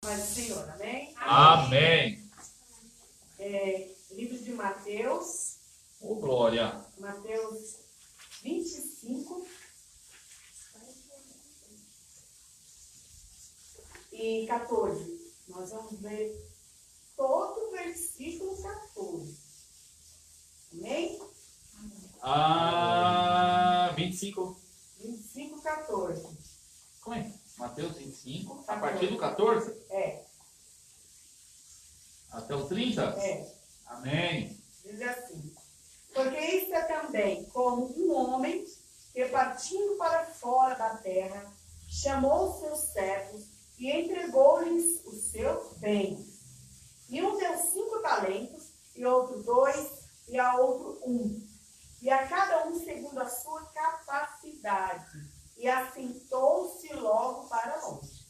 Paz do Senhor, amém? Amém. Livro de Mateus, Ô, glória. Mateus 25 e 14. Nós vamos ler todo o versículo 14. Amém? 25. 25, 14. Como é? Mateus 25, a partir do 14? Até o 30? Amém. Diz assim: porque isto é também como um homem que, partindo para fora da terra, chamou os seus servos e entregou-lhes os seus bens. E um deu 5 talentos, e outro 2, e a outro 1. E a cada um segundo a sua capacidade. E assentou-se logo para longe.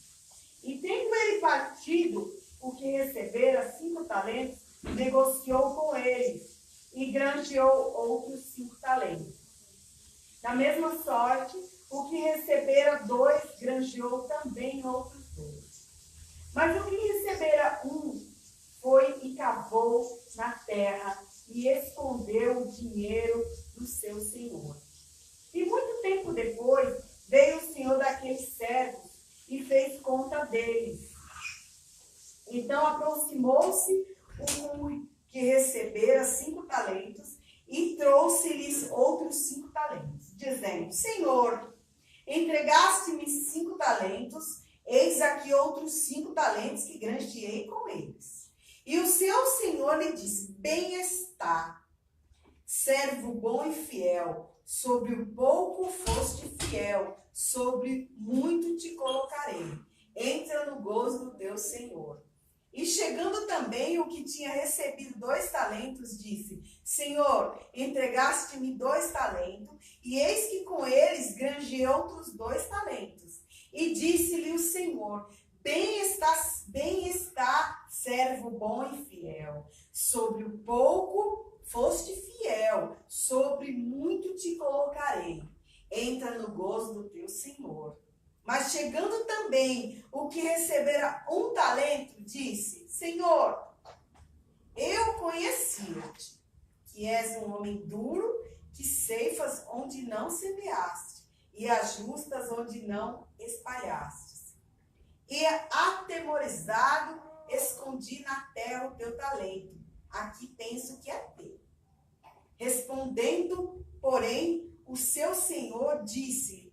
E tendo ele partido, o que recebera 5 talentos, negociou com eles, e granjeou outros 5 talentos. Da mesma sorte, o que recebera 2, granjeou também outros 2. Mas o que recebera 1, foi e cavou na terra, e escondeu o dinheiro do seu senhor. E muito tempo depois, veio o senhor daqueles servos, e fez conta deles. Então aproximou-se o que recebera 5 talentos, e trouxe-lhes outros 5 talentos, dizendo: Senhor, entregaste-me 5 talentos, eis aqui outros 5 talentos que granjeei com eles. E o seu senhor lhe disse: bem está, servo bom e fiel, sobre o pouco foste fiel, sobre muito te colocarei. Entra no gozo do teu senhor. E chegando também o que tinha recebido 2 talentos, disse: Senhor, entregaste-me 2 talentos, e eis que com eles granjeei outros 2 talentos. E disse-lhe o Senhor: bem está, servo bom e fiel. Sobre o pouco foste fiel, sobre muito te colocarei. Entra no gozo do teu Senhor. Mas chegando também o que recebera 1 talento, disse: Senhor, eu conhecia-te, que és um homem duro, que ceifas onde não semeaste, e ajustas onde não espalhaste. E atemorizado, escondi na terra o teu talento. Aqui penso que é teu. Respondendo, porém, o seu senhor disse: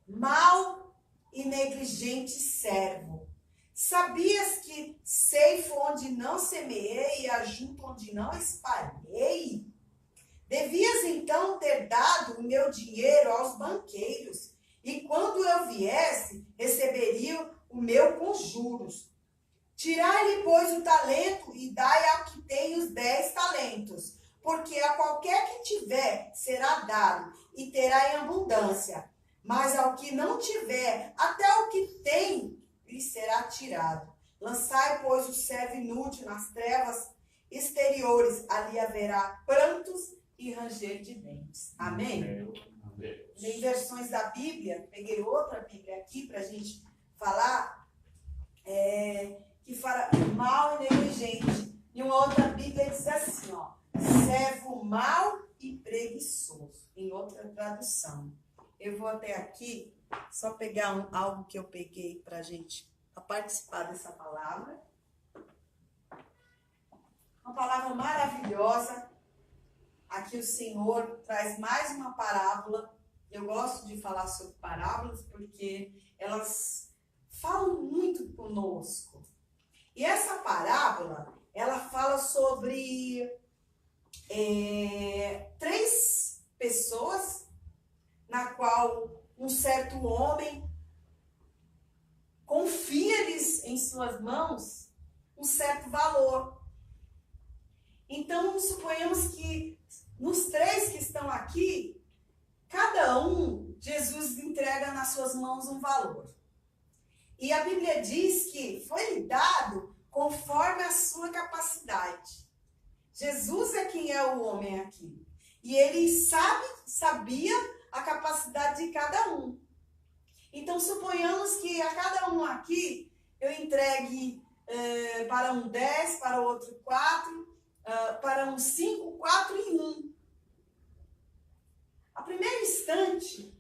mau e negligente servo, sabias que ceifo onde não semeei e ajunto onde não espalhei? Devias então ter dado o meu dinheiro aos banqueiros, e quando eu viesse, receberia o meu com juros. Tirai-lhe, pois, o talento e dai ao que tem os 10 talentos, porque a qualquer que tiver será dado, e terá em abundância. Mas ao que não tiver, até o que tem, lhe será tirado. Lançai, pois, o servo inútil nas trevas exteriores, ali haverá prantos e ranger de dentes. Amém? Em versões da Bíblia, peguei outra Bíblia aqui para a gente falar, que fala mal e negligente. E uma outra Bíblia diz assim, ó, servo mau e preguiçoso, em outra tradução. Eu vou até aqui, só pegar algo que eu peguei para a gente participar dessa palavra. Uma palavra maravilhosa. Aqui o Senhor traz mais uma parábola. Eu gosto de falar sobre parábolas porque elas falam muito conosco. E essa parábola, ela fala sobre 3 pessoas, na qual um certo homem confia-lhes em suas mãos um certo valor. Então, suponhamos que nos 3 que estão aqui, cada um, Jesus entrega nas suas mãos um valor. E a Bíblia diz que foi lhe dado conforme a sua capacidade. Jesus é quem é o homem aqui. E ele sabia a capacidade de cada um. Então, suponhamos que a cada um aqui eu entregue para um 10, para o outro 4, para um 5, 4 e 1. A primeiro instante,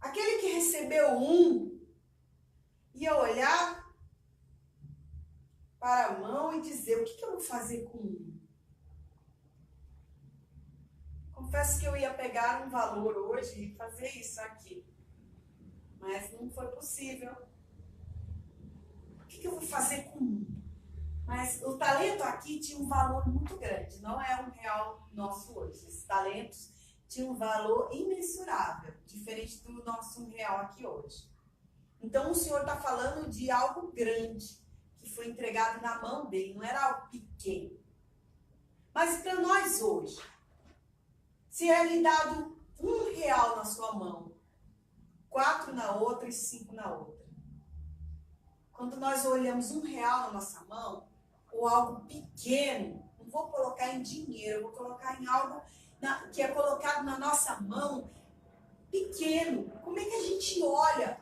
aquele que recebeu 1 ia olhar para a mão e dizer, o que eu vou fazer com 1? Confesso que eu ia pegar um valor hoje e fazer isso aqui. Mas não foi possível. O que eu vou fazer com 1? Mas o talento aqui tinha um valor muito grande. Não é R$1 nosso hoje. Esses talentos tinham um valor imensurável. Diferente do nosso R$1 aqui hoje. Então o Senhor está falando de algo grande. Que foi entregado na mão dele. Não era algo pequeno. Mas para nós hoje. Se é lhe dado R$1 na sua mão. 4 na outra e 5 na outra. Quando nós olhamos R$1 na nossa mão, ou algo pequeno, não vou colocar em dinheiro, eu vou colocar em algo que é colocado na nossa mão, pequeno. Como é que a gente olha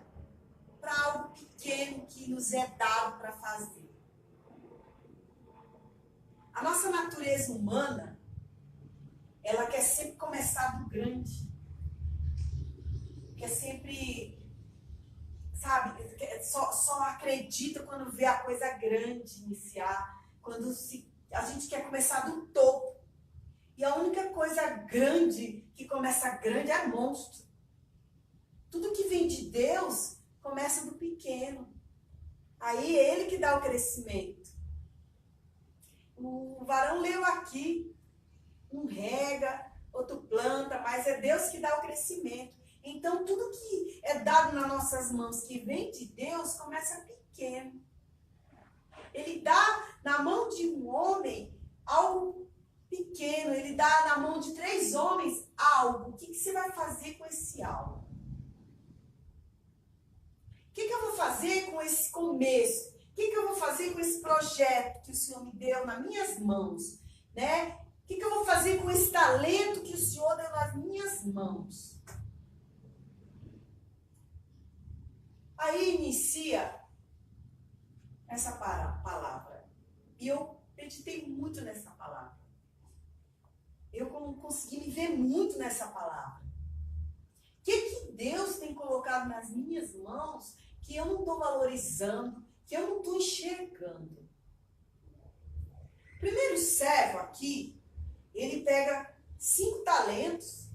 para algo pequeno que nos é dado para fazer? A nossa natureza humana, ela quer sempre começar do grande. Quer sempre, sabe, só acredita quando vê a coisa grande iniciar. Quando a gente quer começar do topo. E a única coisa grande que começa grande é monstro. Tudo que vem de Deus começa do pequeno. Aí é ele que dá o crescimento. O varão leu aqui. Um rega, outro planta, mas é Deus que dá o crescimento. Então, tudo que é dado nas nossas mãos, que vem de Deus, começa pequeno. Ele dá na mão de um homem algo pequeno. Ele dá na mão de 3 homens algo. O que você vai fazer com esse algo? O que eu vou fazer com esse começo? O que eu vou fazer com esse projeto que o Senhor me deu nas minhas mãos? Né? O que eu vou fazer com esse talento que o Senhor deu nas minhas mãos? Aí inicia essa palavra. E eu meditei muito nessa palavra. Eu consegui me ver muito nessa palavra. O que Deus tem colocado nas minhas mãos que eu não estou valorizando, que eu não estou enxergando? Primeiro servo aqui, ele pega 5 talentos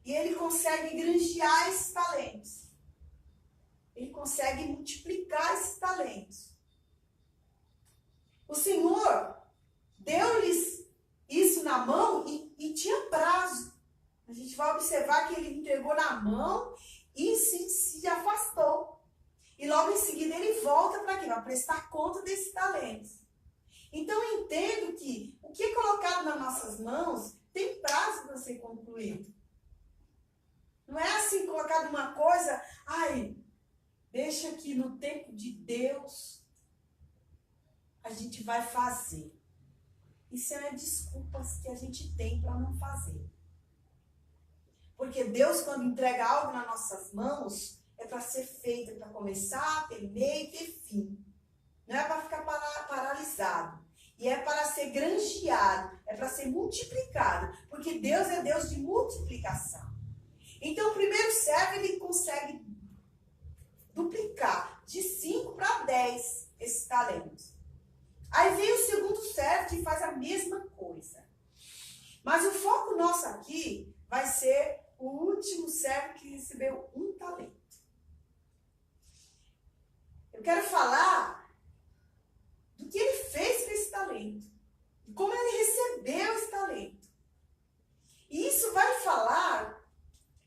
e ele consegue granjear esses talentos. Ele consegue multiplicar esses talentos. O Senhor deu-lhes isso na mão e tinha prazo. A gente vai observar que ele entregou na mão e se afastou. E logo em seguida ele volta para quê? Para prestar conta desses talentos. Então eu entendo que o que é colocado nas nossas mãos tem prazo para ser concluído. Não é assim colocado uma coisa, deixa que no tempo de Deus a gente vai fazer. Isso é desculpas que a gente tem para não fazer. Porque Deus, quando entrega algo nas nossas mãos, é para ser feito, é para começar, ter meio e ter fim. Não é para ficar paralisado. E é para ser granjeado, é para ser multiplicado. Porque Deus é Deus de multiplicação. Então, o primeiro servo, ele consegue duplicar de 5 para 10 esses talentos. Aí vem o segundo servo que faz a mesma coisa. Mas o foco nosso aqui vai ser o último servo que recebeu 1 talento. Eu quero falar do que ele fez com esse talento. De como ele recebeu esse talento. E isso vai falar,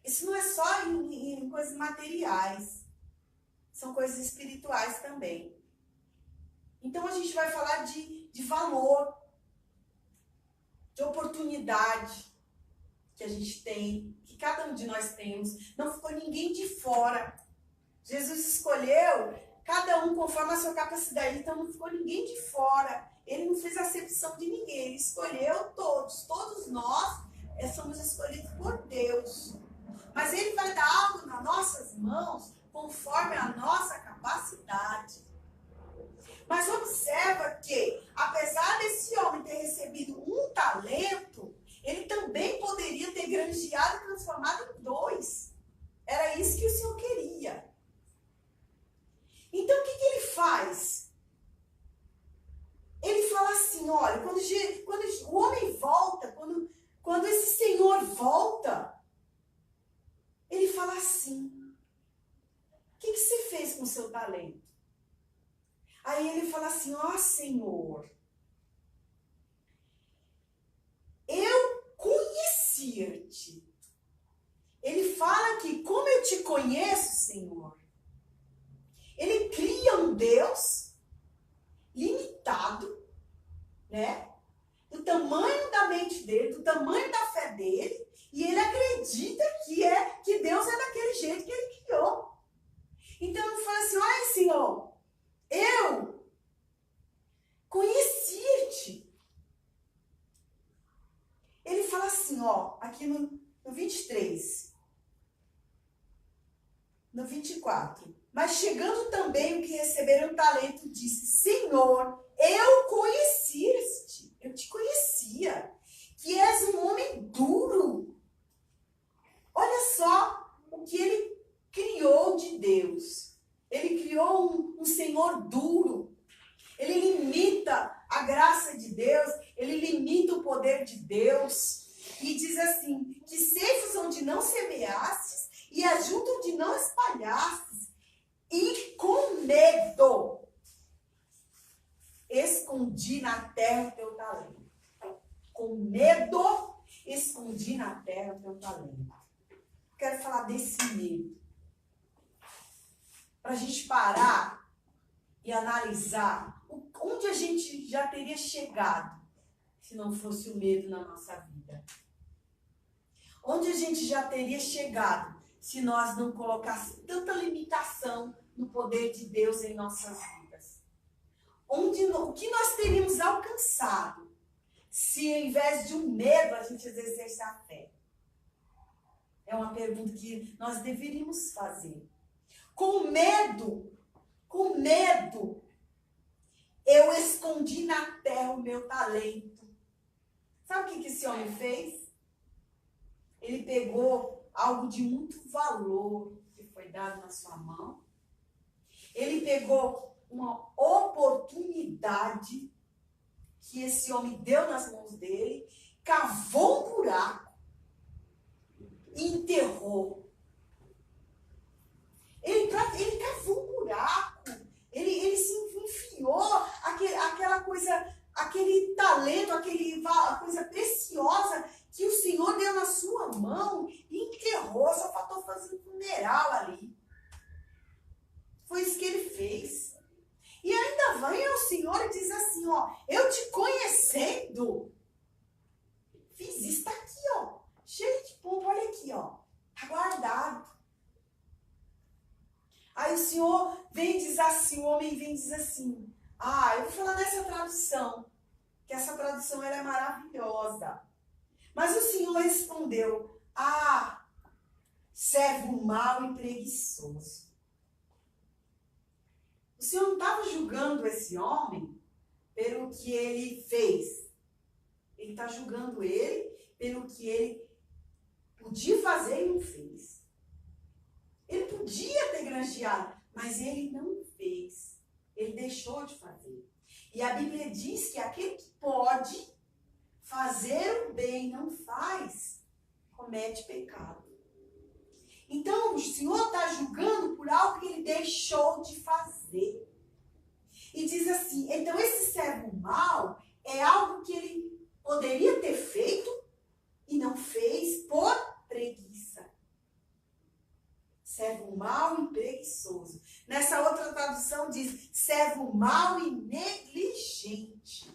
isso não é só em coisas materiais. São coisas espirituais também. Então a gente vai falar de valor, de oportunidade que a gente tem, que cada um de nós temos. Não ficou ninguém de fora. Jesus escolheu cada um conforme a sua capacidade, então não ficou ninguém de fora. Ele não fez acepção de ninguém, ele escolheu todos. Todos nós somos escolhidos por Deus. Mas ele vai dar algo nas nossas mãos conforme a nossa capacidade. Mas observa que, apesar desse homem ter recebido um talento, ele também poderia ter granjeado e transformado em 2. Era isso que o Senhor queria. Então, o que ele faz? Ele fala assim, olha, quando o homem volta, quando esse Senhor volta, ele fala assim, o que você fez com o seu talento? Aí ele fala assim, ó Senhor, eu conhecia-te. Ele fala que, como eu te conheço, Senhor, ele cria um Deus limitado, né? Do tamanho da mente dele, do tamanho da fé dele, e ele acredita que Deus é daquele jeito que ele criou. Então ele fala assim, olha, Senhor, eu conhecia-te. Ele fala assim, ó, aqui no 23, no 24. Mas chegando também o que receberam o talento, disse, Senhor, eu conhecia-te, eu te conhecia, que és um homem duro. Olha só o que ele criou de Deus. Ele criou um Senhor duro. Ele limita a graça de Deus, ele limita o poder de Deus. E diz assim, que ceifos onde não semeastes e ajunta onde não espalhastes. E com medo escondi na terra o teu talento. Com medo escondi na terra o teu talento. Quero falar desse medo. Para a gente parar e analisar onde a gente já teria chegado se não fosse o medo na nossa vida. Onde a gente já teria chegado se nós não colocássemos tanta limitação no poder de Deus em nossas vidas. O que nós teríamos alcançado se, ao invés de um medo, a gente exercesse a fé? É uma pergunta que nós deveríamos fazer. Com medo, eu escondi na terra o meu talento. Sabe o que esse homem fez? Ele pegou algo de muito valor que foi dado na sua mão. Ele pegou uma oportunidade que esse homem deu nas mãos dele, cavou um buraco e enterrou. Ele cavou um buraco, ele se enfiou aquela coisa, aquele talento, aquela coisa preciosa que o Senhor deu na sua mão e enterrou, só faltou fazer um funeral ali. Foi isso que ele fez. E ainda vem ao Senhor e diz assim, ó, eu te conhecendo, fiz isso, tá aqui, ó, cheio de pompa, olha aqui, ó, tá guardado. Aí o Senhor vem e diz assim, o homem vem e diz assim, eu vou falar nessa tradução, que essa tradução ela é maravilhosa. Mas o Senhor respondeu, servo mau e preguiçoso. O Senhor não estava julgando esse homem pelo que ele fez. Ele está julgando ele pelo que ele podia fazer e não fez. Ele podia ter granjeado, mas ele não fez. Ele deixou de fazer. E a Bíblia diz que aquele que pode fazer o bem e não faz, comete pecado. Então, o Senhor está julgando por algo que ele deixou de fazer. E diz assim, então esse servo mau é algo que ele poderia ter feito e não fez por preguiça. Servo mau e preguiçoso. Nessa outra tradução diz, servo mau e negligente.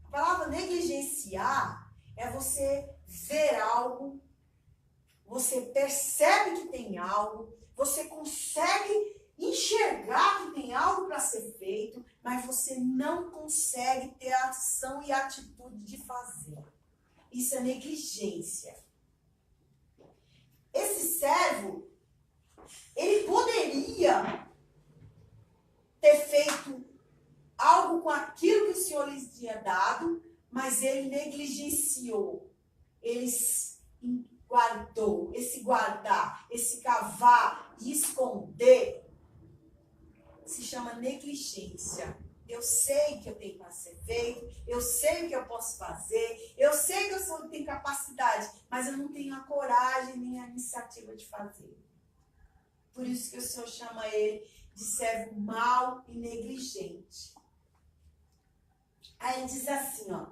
A palavra negligenciar é você ver algo, você percebe que tem algo, você consegue enxergar que tem algo para ser feito, mas você não consegue ter a ação e a atitude de fazer. Isso é negligência. esse servo, ele poderia ter feito algo com aquilo que o Senhor lhes tinha dado, mas ele negligenciou. Ele guardou. Esse guardar, esse cavar e esconder, se chama negligência. Eu sei que eu tenho para ser feito, eu sei o que eu posso fazer, eu sei que eu tenho capacidade, mas eu não tenho a coragem nem a iniciativa de fazer. Por isso que o Senhor chama ele de servo mau e negligente. Aí ele diz assim, ó.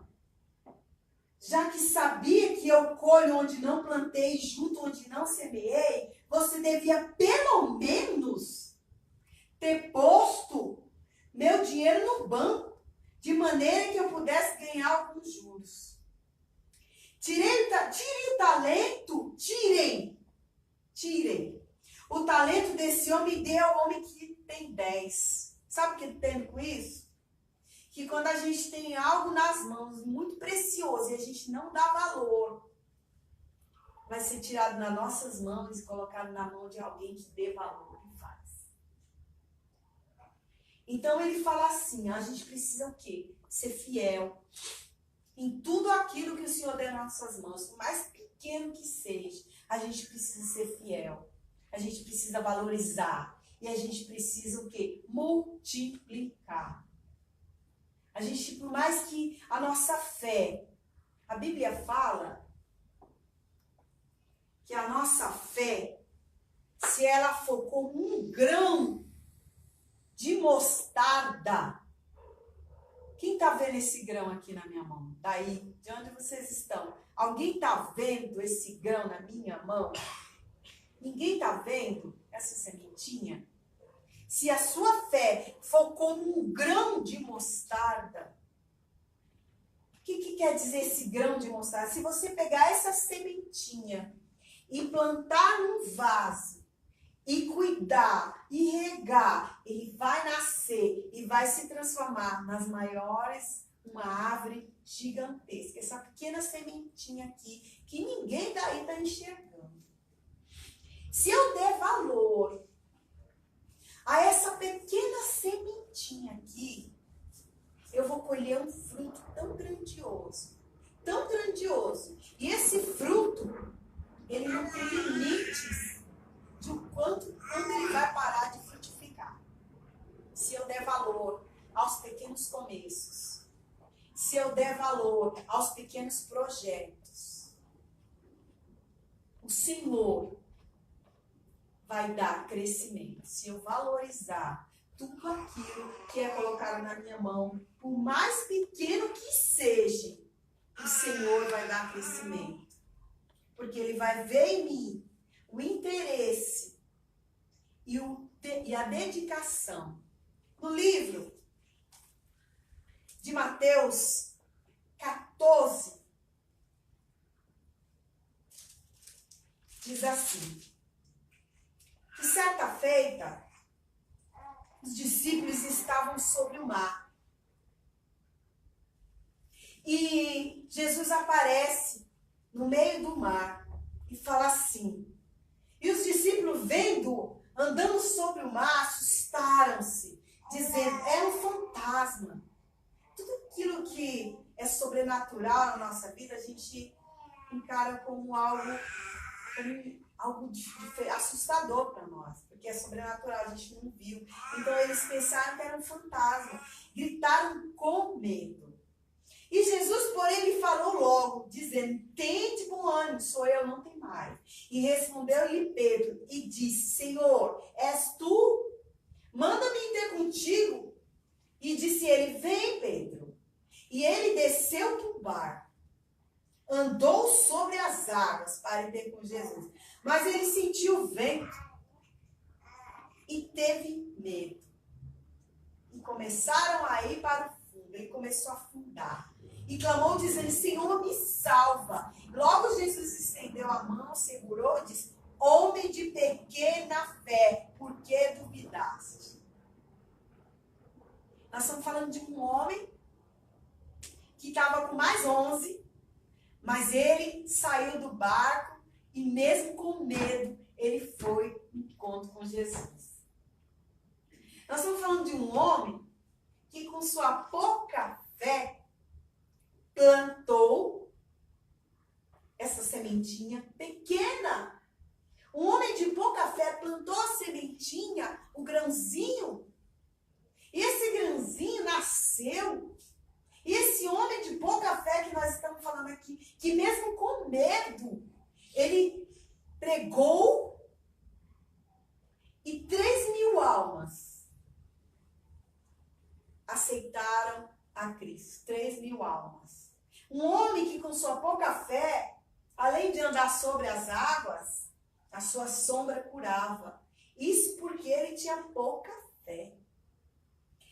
Já que sabia que eu colho onde não plantei, junto onde não semeei, você devia pelo menos ter posto meu dinheiro no banco, de maneira que eu pudesse ganhar alguns juros. Tirem o talento desse homem e dê ao homem que tem 10. Sabe o que tem com isso? Que quando a gente tem algo nas mãos muito precioso e a gente não dá valor, vai ser tirado nas nossas mãos e colocado na mão de alguém que dê valor e faz. Então ele fala assim, a gente precisa o quê? Ser fiel em tudo aquilo que o Senhor der nas nossas mãos, por mais pequeno que seja, a gente precisa ser fiel. A gente precisa valorizar e a gente precisa o quê? Multiplicar. A gente, por mais que a nossa fé, a Bíblia fala que a nossa fé, se ela for como um grão de mostarda, quem está vendo esse grão aqui na minha mão? Daí, de onde vocês estão? Alguém está vendo esse grão na minha mão? Ninguém está vendo essa sementinha? Se a sua fé for como um grão de mostarda, o que quer dizer esse grão de mostarda? Se você pegar essa sementinha e plantar num vaso, e cuidar, e regar, ele vai nascer e vai se transformar nas maiores, uma árvore gigantesca. Essa pequena sementinha aqui, que ninguém daí está enxergando. Se eu der valor a essa pequena sementinha aqui, eu vou colher um fruto tão grandioso, tão grandioso. E esse fruto, ele não tem limites de quando ele vai parar de frutificar. Se eu der valor aos pequenos começos, se eu der valor aos pequenos projetos, o Senhor vai dar crescimento. Se eu valorizar tudo aquilo que é colocado na minha mão, por mais pequeno que seja, o Senhor vai dar crescimento. Porque Ele vai ver em mim o interesse e a dedicação. No livro de Mateus 14, diz assim, que certa feita, os discípulos estavam sobre o mar. E Jesus aparece no meio do mar e fala assim. E os discípulos, vendo, andando sobre o mar, assustaram-se, dizendo, é um fantasma. Tudo aquilo que é sobrenatural na nossa vida, a gente encara como algo assustador para nós, porque é sobrenatural, a gente não viu. Então eles pensaram que era um fantasma, gritaram com medo. E Jesus, porém, lhe falou logo, dizendo, tende bom ânimo, sou eu, não tem mais. E respondeu-lhe Pedro e disse, Senhor, és tu? Manda-me ter contigo. E disse ele, vem, Pedro. E ele desceu do barco, andou sobre as águas para ir ter com Jesus. Mas ele sentiu o vento e teve medo. E começaram a ir para o fundo. Ele começou a afundar. E clamou dizendo, Senhor, me salva. Logo Jesus estendeu a mão, segurou e disse, homem de pequena fé, por que duvidaste? Nós estamos falando de um homem que estava com mais 11, mas ele saiu do barco e mesmo com medo, ele foi ao encontro com Jesus. Nós estamos falando de um homem que com sua pouca fé plantou essa sementinha pequena. Um homem de pouca fé plantou a sementinha, o grãozinho. E esse grãozinho nasceu. E esse homem de pouca fé que nós estamos falando aqui, que mesmo com medo, ele pregou e 3.000 almas aceitaram a Cristo. 3.000 almas. Um homem que com sua pouca fé, além de andar sobre as águas, a sua sombra curava. Isso porque ele tinha pouca fé.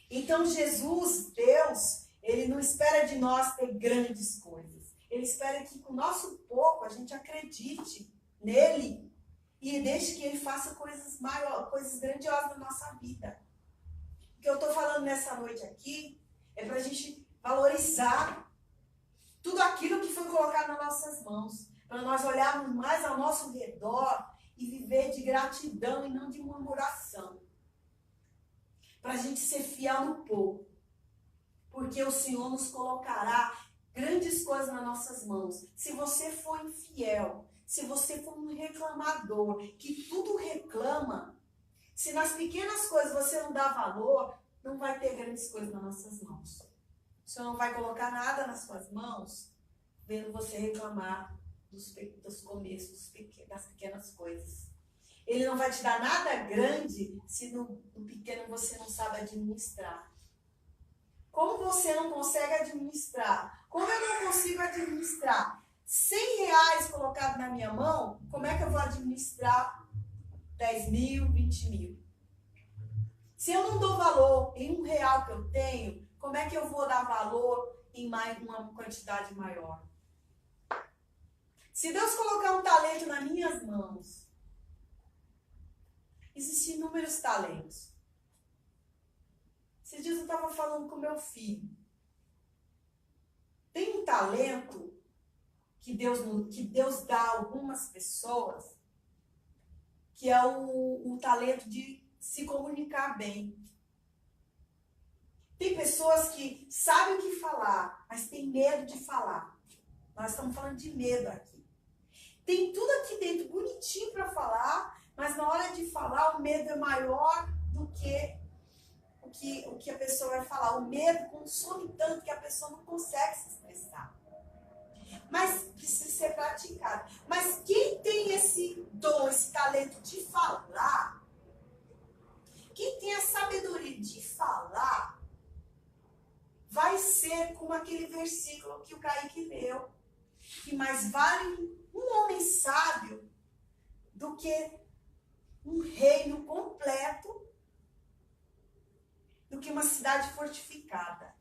Então Jesus, Deus, ele não espera de nós ter grandes coisas. Ele espera que com o nosso pouco a gente acredite nele e deixe que ele faça coisas maiores, coisas grandiosas na nossa vida. O que eu estou falando nessa noite aqui é para a gente valorizar tudo aquilo que foi colocado nas nossas mãos. Para nós olharmos mais ao nosso redor e viver de gratidão e não de murmuração. Para a gente ser fiel no pouco. Porque o Senhor nos colocará grandes coisas nas nossas mãos. Se você for infiel, se você for um reclamador, que tudo reclama, se nas pequenas coisas você não dá valor, não vai ter grandes coisas nas nossas mãos. O Senhor não vai colocar nada nas suas mãos, vendo você reclamar dos começos, das pequenas coisas. Ele não vai te dar nada grande se no pequeno você não sabe administrar. Como você não consegue administrar? Como eu não consigo administrar 100 reais colocados na minha mão, como é que eu vou administrar 10 mil, 20 mil? Se eu não dou valor em R$1 que eu tenho, como é que eu vou dar valor em mais uma quantidade maior? Se Deus colocar um talento nas minhas mãos, existem inúmeros talentos. Esses dias eu estava falando com meu filho. Tem um talento que Deus dá a algumas pessoas, que é o talento de se comunicar bem. Tem pessoas que sabem o que falar, mas têm medo de falar. Nós estamos falando de medo aqui. Tem tudo aqui dentro bonitinho para falar, mas na hora de falar o medo é maior do que o que a pessoa vai falar. O medo consome tanto que a pessoa não consegue se expressar. Mas precisa ser praticado. Mas quem tem esse dom, esse talento de falar, quem tem a sabedoria de falar, vai ser como aquele versículo que o Kaique leu, que mais vale um homem sábio do que um reino completo, do que uma cidade fortificada.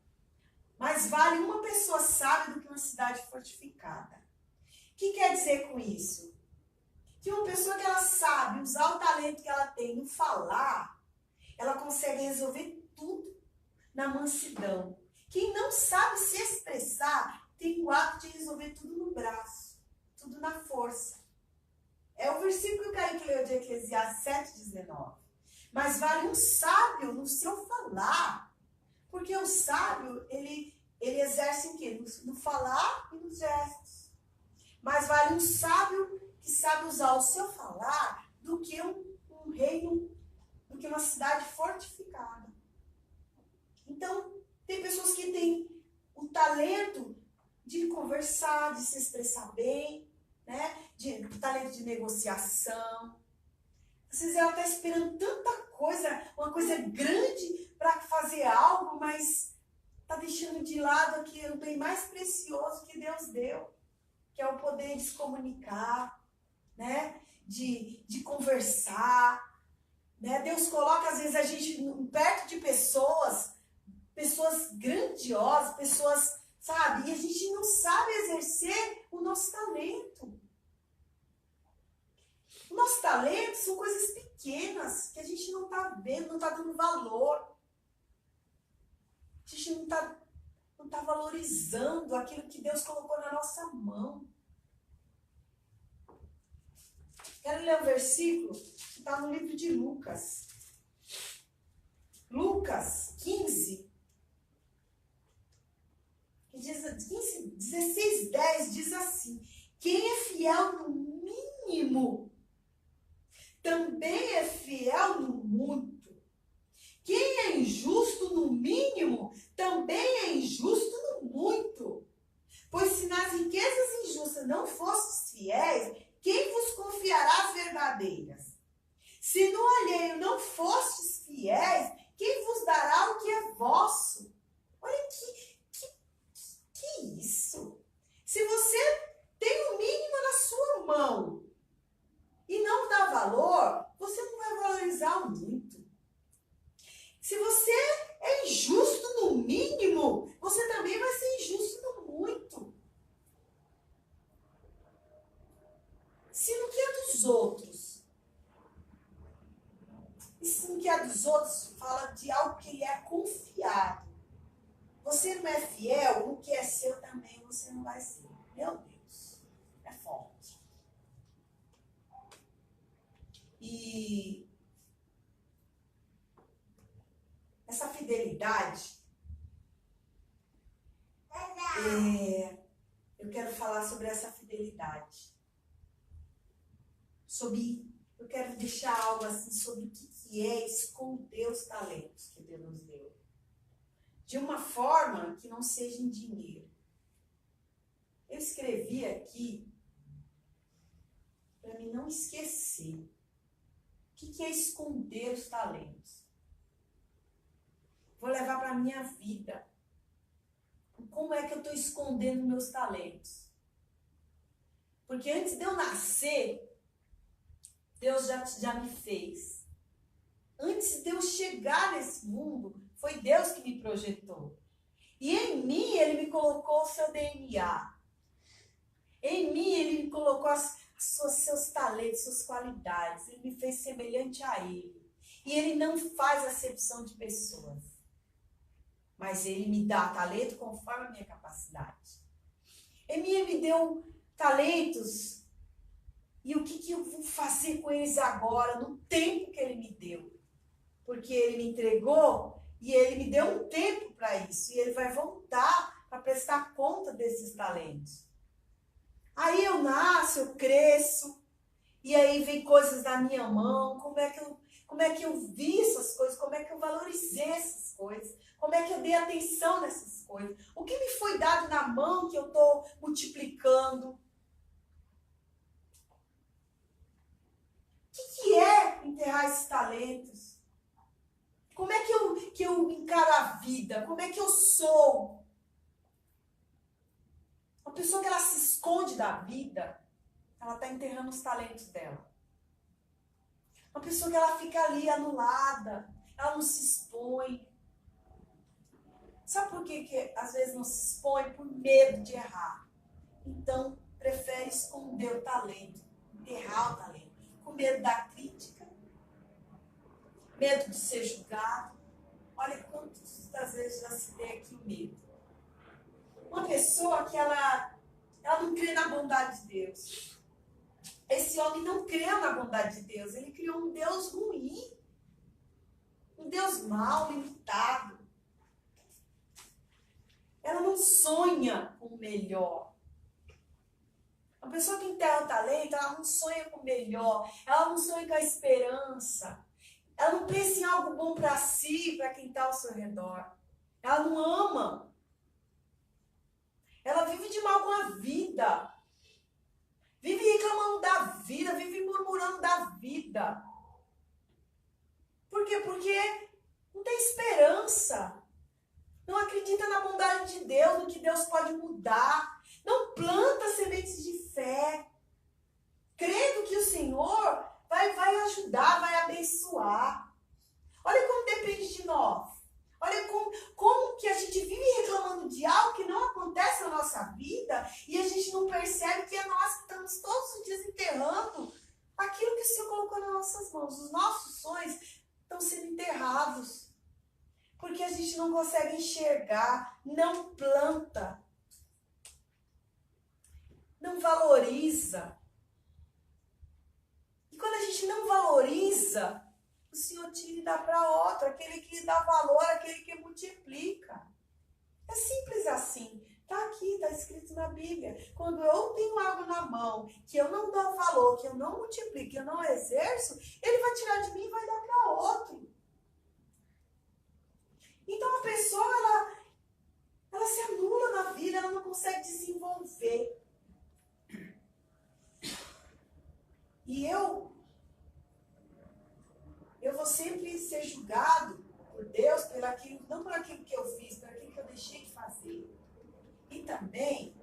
Mais vale uma pessoa sábia do que uma cidade fortificada. O que quer dizer com isso? Que uma pessoa que ela sabe usar o talento que ela tem no falar, ela consegue resolver tudo na mansidão. Quem não sabe se expressar, tem o hábito de resolver tudo no braço, tudo na força. É o versículo que o Kaique leu de Eclesiastes 7,19. Mas vale um sábio no seu falar. Porque o sábio, ele exerce em quê? No falar e nos gestos. Mas vale um sábio que sabe usar o seu falar do que um reino, do que uma cidade fortificada. Então, tem pessoas que têm o talento de conversar, de se expressar bem, né? O talento de negociação. Às vezes ela está esperando tanta coisa, uma coisa grande para fazer algo, mas está deixando de lado aquilo bem mais precioso que Deus deu, que é o poder de se comunicar, né? De conversar. Né? Deus coloca, às vezes, a gente perto de pessoas grandiosas, pessoas, sabe? E a gente não sabe exercer o nosso talento. O nosso talento são coisas pequenas que a gente não está vendo, não está dando valor. A gente não está valorizando aquilo que Deus colocou na nossa mão. Quero ler um versículo que está no livro de Lucas. Lucas 15. 16:10 diz assim: quem é fiel no mínimo, também é fiel no muito. Quem é injusto no mínimo, também é injusto no muito. Pois se nas riquezas injustas não fostes fiéis, quem vos confiará as verdadeiras? Se no alheio não fostes fiéis, quem vos dará o que é vosso? Olha que isso. Se você tem o mínimo na sua mão e não dá valor, você não vai valorizar o muito. Se você é injusto no mínimo, você também vai ser injusto no muito. Se no que é dos outros, e se no que é dos outros fala de algo que ele é confiado, você não é fiel, o que é seu também você não vai ser. Meu Deus, é forte. E essa fidelidade, eu quero falar sobre essa fidelidade. Eu quero deixar algo assim sobre o que é esconder os talentos que Deus nos deu. De uma forma que não seja em dinheiro. Eu escrevi aqui para mim não esquecer. O que é esconder os talentos? Vou levar para a minha vida. Como é que eu estou escondendo meus talentos? Porque antes de eu nascer, Deus já me fez. Antes de eu chegar nesse mundo, foi Deus que me projetou. E em mim, Ele me colocou o seu DNA. Em mim, Ele me colocou seus talentos, suas qualidades. Ele me fez semelhante a Ele. E Ele não faz acepção de pessoas. Mas Ele me dá talento conforme a minha capacidade. Em mim, Ele me deu talentos. E o que eu vou fazer com eles agora, no tempo que Ele me deu? Porque Ele me entregou e Ele me deu um tempo para isso. E Ele vai voltar para prestar conta desses talentos. Aí eu nasço, eu cresço. E aí vem coisas da minha mão. Como é que eu vi essas coisas? Como é que eu valorizei essas coisas? Como é que eu dei atenção nessas coisas? O que me foi dado na mão que eu estou multiplicando? O que é enterrar esses talentos? Como é que eu encaro a vida? Como é que eu sou? Uma pessoa que ela se esconde da vida, ela está enterrando os talentos dela. Uma pessoa que ela fica ali anulada, ela não se expõe. Sabe por que às vezes não se expõe? Por medo de errar. Então, prefere esconder o talento, enterrar o talento. Com medo da crítica, medo de ser julgado. Olha quantas vezes já se vê aqui o medo. Uma pessoa que ela não crê na bondade de Deus. Esse homem não creu na bondade de Deus. Ele criou um Deus ruim. Um Deus mau, limitado. Ela não sonha com o melhor. A pessoa que enterra o talento, ela não sonha com o melhor. Ela não sonha com a esperança. Ela não pensa em algo bom para si, para quem está ao seu redor. Ela não ama. Ela vive de mal com a vida. Vive reclamando da vida, vive murmurando da vida. Por quê? Porque não tem esperança. Não acredita na bondade de Deus, no que Deus pode mudar. Não planta sementes de fé. Crendo que o Senhor vai ajudar, vai abençoar. Olha como depende de nós. Olha como que a gente vive reclamando de algo que não acontece na nossa vida e a gente não percebe que é nós que estamos todos os dias enterrando aquilo que o Senhor colocou nas nossas mãos. Os nossos sonhos estão sendo enterrados porque a gente não consegue enxergar, não planta, não valoriza. E quando a gente não valoriza, o Senhor tira e dá para outro. Aquele que dá valor, aquele que multiplica. É simples assim. Está aqui, está escrito na Bíblia. Quando eu tenho algo na mão, que eu não dou valor, que eu não multiplico, que eu não exerço, ele vai tirar de mim e vai dar para outro. Então a pessoa, ela se anula na vida, ela não consegue desenvolver. E eu vou sempre ser julgado por Deus não por aquilo que eu fiz, por aquilo que eu deixei de fazer. E também,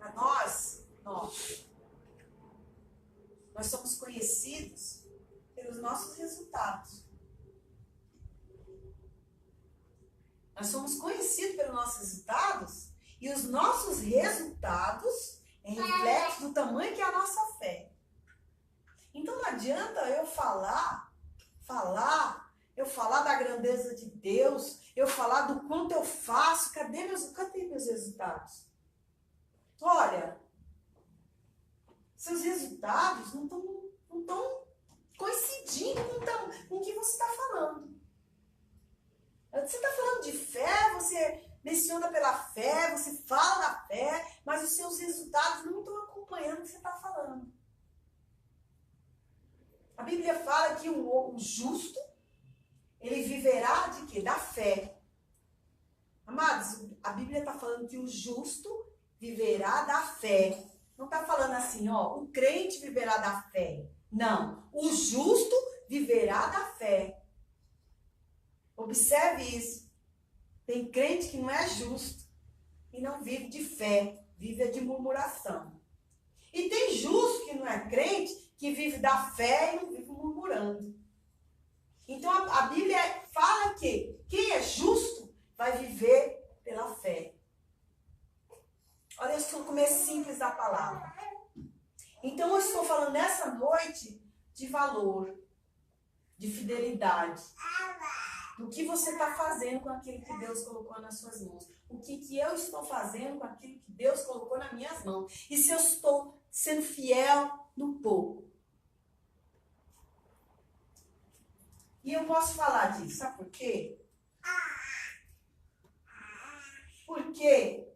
a nós somos conhecidos pelos nossos resultados. Nós somos conhecidos pelos nossos resultados e os nossos resultados é reflexo do tamanho que é a nossa fé. Então não adianta eu falar da grandeza de Deus, eu falar do quanto eu faço, cadê meus resultados? Olha, seus resultados não estão coincidindo com o que você está falando. Você está falando de fé, você menciona pela fé, você fala da fé, mas os seus resultados não estão acompanhando o que você está falando. A Bíblia fala que o justo, ele viverá de quê? Da fé. Amados, a Bíblia está falando que o justo viverá da fé. Não está falando assim, o crente viverá da fé. Não, o justo viverá da fé. Observe isso. Tem crente que não é justo e não vive de fé, vive de murmuração. E tem justo que não é crente, que vive da fé e não vive murmurando. Então a Bíblia fala que quem é justo vai viver pela fé. Olha só como é simples a palavra. Então eu estou falando nessa noite de valor, de fidelidade. Do que você está fazendo com aquilo que Deus colocou nas suas mãos. O que eu estou fazendo com aquilo que Deus colocou nas minhas mãos. E se eu estou sendo fiel no pouco. E eu posso falar disso, sabe por quê? Porque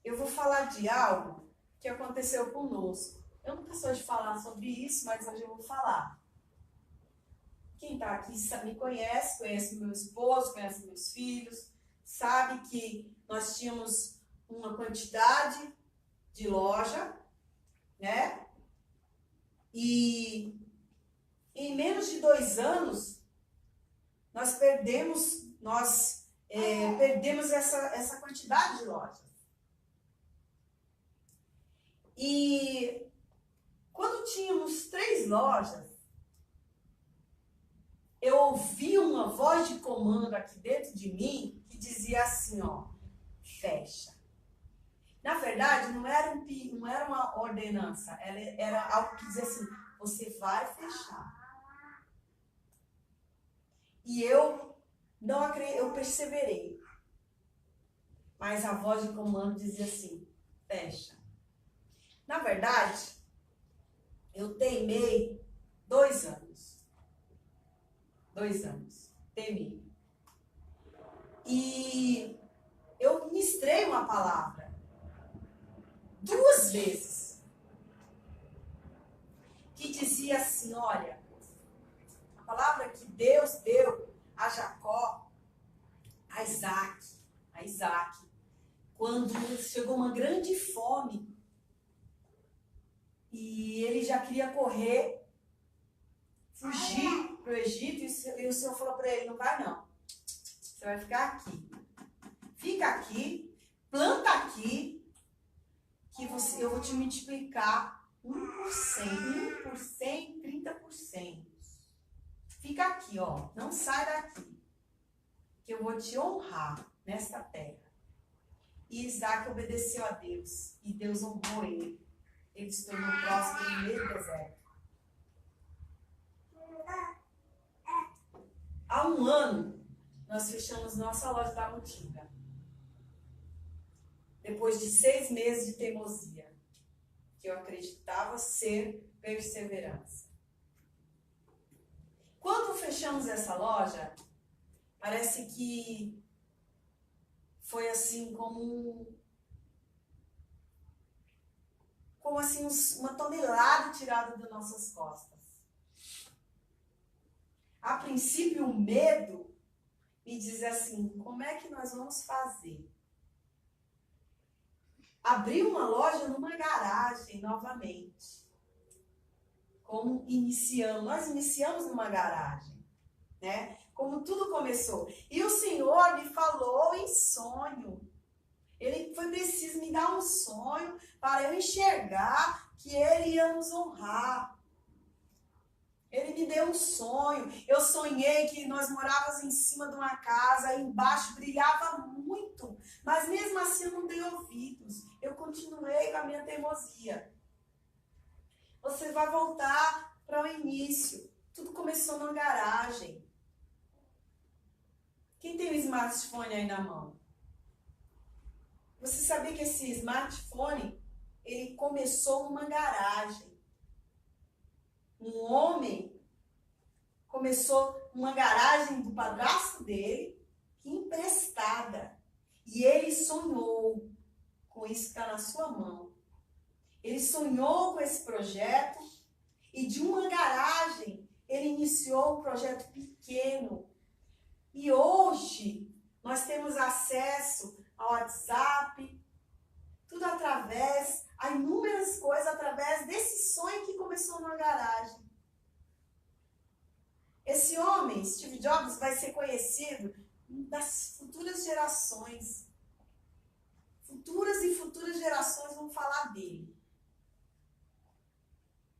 eu vou falar de algo que aconteceu conosco. Eu nunca sou de falar sobre isso, mas hoje eu vou falar. Quem está aqui me conhece meu esposo, conhece meus filhos, sabe que nós tínhamos uma quantidade de loja, né? E em menos de 2 anos, nós perdemos essa quantidade de lojas. E quando tínhamos 3 lojas, eu ouvi uma voz de comando aqui dentro de mim que dizia assim, fecha. Na verdade, não era uma ordenança, era algo que dizia assim, você vai fechar. E eu perseverei. Mas a voz de comando dizia assim, fecha. Na verdade, eu teimei 2 anos. 2 anos. Temi. E eu ministrei uma palavra 2 vezes. Que dizia assim, olha, a palavra que Deus deu a Jacó, a Isaac, quando chegou uma grande fome e ele já queria correr, fugir para o Egito, e o Senhor falou para ele, não vai não, você vai ficar aqui. Fica aqui, planta aqui, que eu vou te multiplicar 1%, 30%. Fica aqui, não sai daqui, que eu vou te honrar nesta terra. E Isaac obedeceu a Deus, e Deus honrou ele. Ele se tornou próspero no meio do deserto. Há 1 ano, nós fechamos nossa loja da Mutinga. Depois de 6 meses de teimosia, que eu acreditava ser perseverança. Quando fechamos essa loja, parece que foi assim como assim uma tonelada tirada das nossas costas. A princípio, o medo me diz assim, como é que nós vamos fazer? Abrir uma loja numa garagem novamente. Como iniciamos? Nós iniciamos numa garagem, né? Como tudo começou. E o Senhor me falou em sonho. Ele foi preciso me dar um sonho para eu enxergar que Ele ia nos honrar. Ele me deu um sonho. Eu sonhei que nós morávamos em cima de uma casa, aí embaixo brilhava muito. Mas mesmo assim eu não dei ouvidos. Eu continuei com a minha teimosia. Você vai voltar para o início. Tudo começou numa garagem. Quem tem o smartphone aí na mão? Você sabia que esse smartphone, ele começou numa garagem. Um homem começou numa garagem do padrasto dele, emprestada. E ele sonhou com isso que está na sua mão. Ele sonhou com esse projeto e de uma garagem ele iniciou um projeto pequeno. E hoje nós temos acesso ao WhatsApp, tudo através, a inúmeras coisas através desse sonho que começou numa garagem. Esse homem, Steve Jobs, vai ser conhecido das futuras gerações. Futuras e futuras gerações vão falar dele.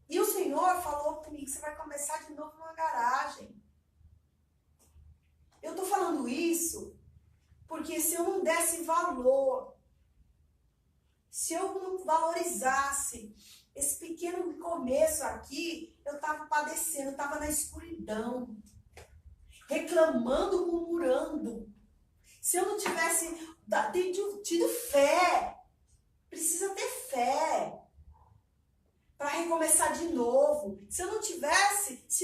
E o Senhor falou comigo, você vai começar de novo numa garagem. Eu estou falando isso porque se eu não desse valor, se eu não valorizasse esse pequeno começo aqui, eu estava padecendo, eu estava na escuridão, reclamando, murmurando. Se eu não tivesse tido fé, precisa ter fé para recomeçar de novo. Se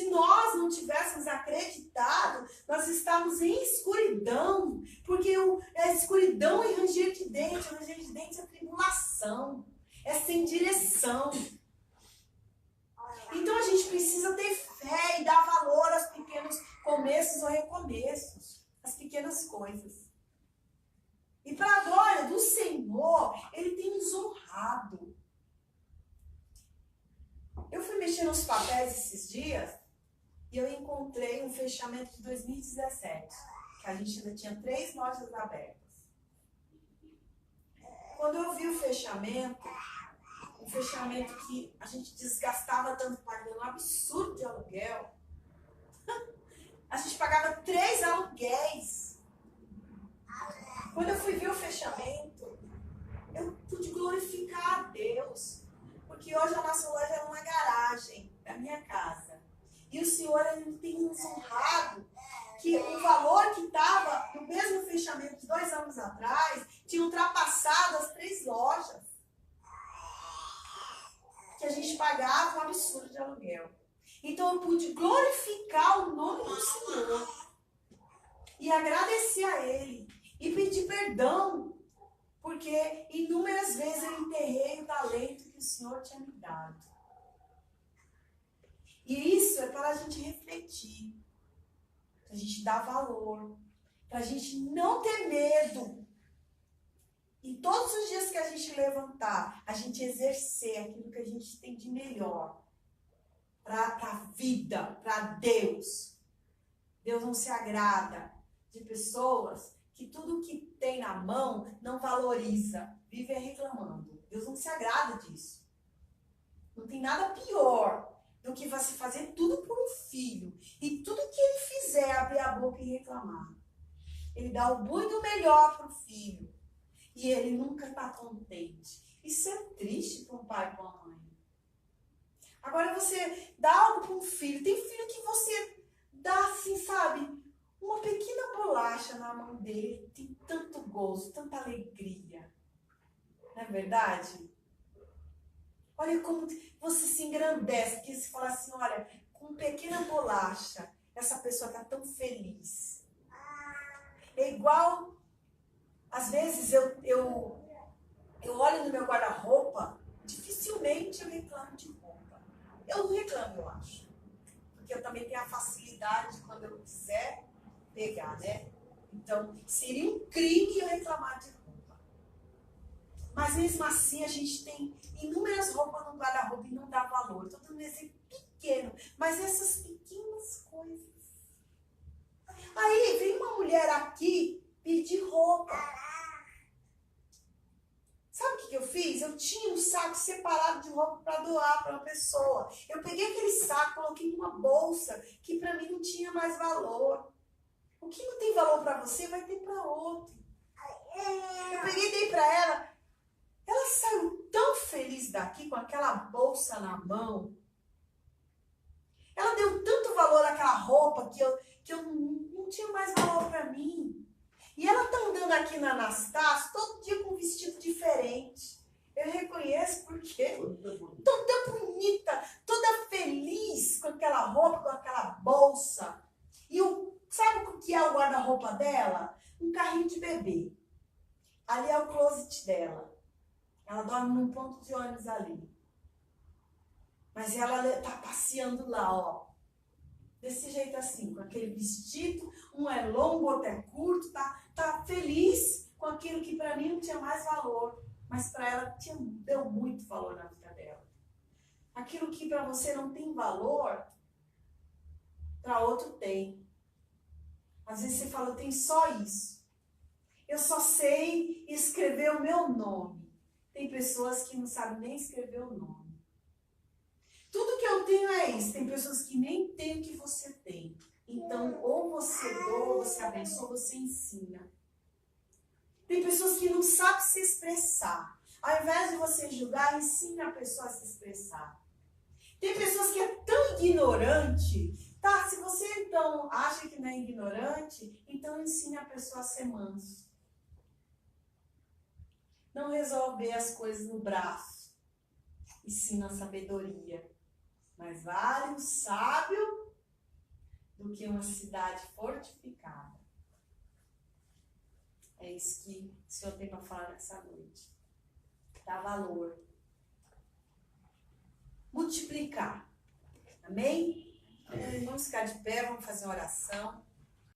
nós não tivéssemos acreditado, nós estávamos em escuridão, porque a escuridão é ranger de dente é tribulação, é sem direção. Então a gente precisa ter fé e dar valor aos pequenos começos ou recomeços, às pequenas coisas. E para a glória do Senhor, Ele tem nos honrado. Eu fui mexer nos papéis esses dias e eu encontrei um fechamento de 2017, que a gente ainda tinha 3 lojas abertas. Quando eu vi o fechamento, um fechamento que a gente desgastava tanto pagando um absurdo de aluguel, a gente pagava 3 aluguéis. Quando eu fui ver o fechamento, eu pude glorificar a Deus. Porque hoje a nossa loja é uma garagem da minha casa. E o Senhor ele tem nos honrado que o valor que estava no mesmo fechamento de 2 anos atrás tinha ultrapassado as 3 lojas. Que a gente pagava um absurdo de aluguel. Então eu pude glorificar o nome do Senhor. E agradecer a Ele. E pedir perdão. Porque inúmeras vezes eu enterrei o talento que o Senhor tinha me dado. E isso é para a gente refletir. Para a gente dar valor. Para a gente não ter medo. E todos os dias que a gente levantar, a gente exercer aquilo que a gente tem de melhor. Para a vida, para Deus. Deus não se agrada de pessoas que tudo que tem na mão não valoriza, vive reclamando. Deus não se agrada disso. Não tem nada pior do que você fazer tudo por um filho. E tudo que ele fizer, abrir a boca e reclamar. Ele dá o bom e do melhor para o filho. E ele nunca está contente. Isso é triste para um pai e para uma mãe. Agora você dá algo para um filho. Tem filho que você dá assim, sabe? Uma pequena bolacha na mão dele tem tanto gozo, tanta alegria. Não é verdade? Olha como você se engrandece, porque você fala assim, olha, com pequena bolacha, essa pessoa está tão feliz. É igual, às vezes eu olho no meu guarda-roupa, dificilmente eu reclamo de roupa. Eu não reclamo, eu acho. Porque eu também tenho a facilidade, quando eu quiser, pegar, né? Então, seria um crime eu reclamar de roupa. Mas mesmo assim, a gente tem inúmeras roupas no guarda-roupa e não dá valor. Estou dando um exemplo pequeno, mas essas pequenas coisas. Aí, vem uma mulher aqui pedir roupa. Sabe o que eu fiz? Eu tinha um saco separado de roupa para doar para uma pessoa. Eu peguei aquele saco, coloquei em uma bolsa que para mim não tinha mais valor. O que não tem valor para você vai ter para outro. Eu peguei e dei para ela. Ela saiu tão feliz daqui com aquela bolsa na mão. Ela deu tanto valor àquela roupa que eu não tinha mais valor para mim. E ela tá andando aqui na Anastácio todo dia com um vestido diferente. Eu reconheço porque toda bonita, toda feliz com aquela roupa, com aquela bolsa. E sabe o que é o guarda-roupa dela? Um carrinho de bebê. Ali é o closet dela. Ela dorme num ponto de ônibus ali. Mas ela tá passeando lá, ó. Desse jeito assim, com aquele vestido, um é longo, outro é curto, tá feliz com aquilo que para mim não tinha mais valor, mas para ela deu muito valor na vida dela. Aquilo que para você não tem valor, para outro tem. Às vezes você fala, eu tenho só isso. Eu só sei escrever o meu nome. Tem pessoas que não sabem nem escrever o nome. Tudo que eu tenho é isso. Tem pessoas que nem têm o que você tem. Então, ou você doa, ou você abençoa, ou você ensina. Tem pessoas que não sabem se expressar. Ao invés de você julgar, ensine a pessoa a se expressar. Tem pessoas que é tão ignorante. Tá, se você então acha que não é ignorante, então ensine a pessoa a ser manso. Não resolver as coisas no braço. Ensina a sabedoria. Mas vale um sábio do que uma cidade fortificada. É isso que o Senhor tem para falar nessa noite. Dá valor. Multiplicar. Amém? Vamos ficar de pé, vamos fazer uma oração.